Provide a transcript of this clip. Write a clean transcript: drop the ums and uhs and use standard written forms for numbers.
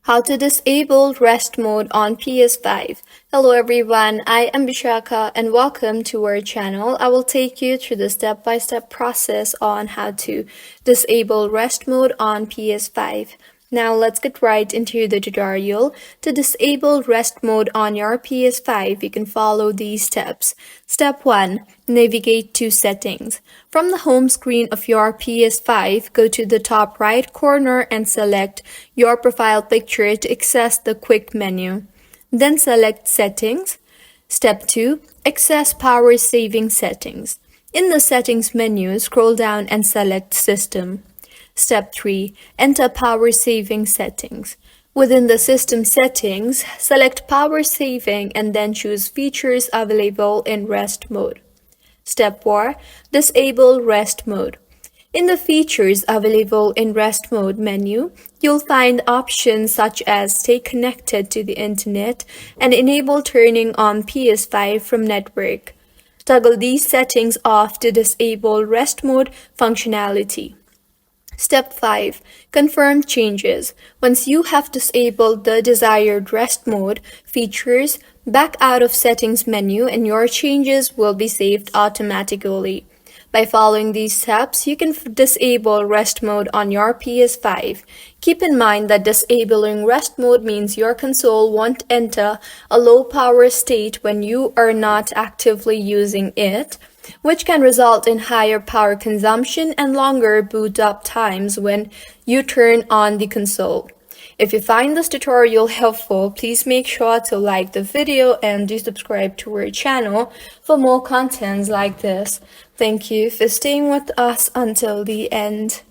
How to disable rest mode on PS5. Hello everyone, I am Bishaka and welcome to our channel. I will take you through the step-by-step process on how to disable rest mode on PS5. Now let's get right into the tutorial. To disable rest mode on your PS5, you can follow these steps. Step 1. Navigate to Settings. From the home screen of your PS5, go to the top right corner and select your profile picture to access the quick menu. Then select Settings. Step 2. Access Power Saving Settings. In the Settings menu, scroll down and select System. Step 3. Enter Power Saving Settings. Within the System settings, select Power Saving and then choose Features available in Rest Mode. Step 4. Disable Rest Mode. In the Features available in Rest Mode menu, you'll find options such as Stay connected to the internet and enable turning on PS5 from network. Toggle these settings off to disable Rest Mode functionality. Step 5. Confirm changes. Once you have disabled the desired rest mode features, back out of Settings menu and your changes will be saved automatically. By following these steps, you can disable rest mode on your PS5. Keep in mind that disabling rest mode means your console won't enter a low power state when you are not actively using it, which can result in higher power consumption and longer boot up times when you turn on the console. If you find this tutorial helpful, please make sure to like the video and do subscribe to our channel for more contents like this. Thank you for staying with us until the end.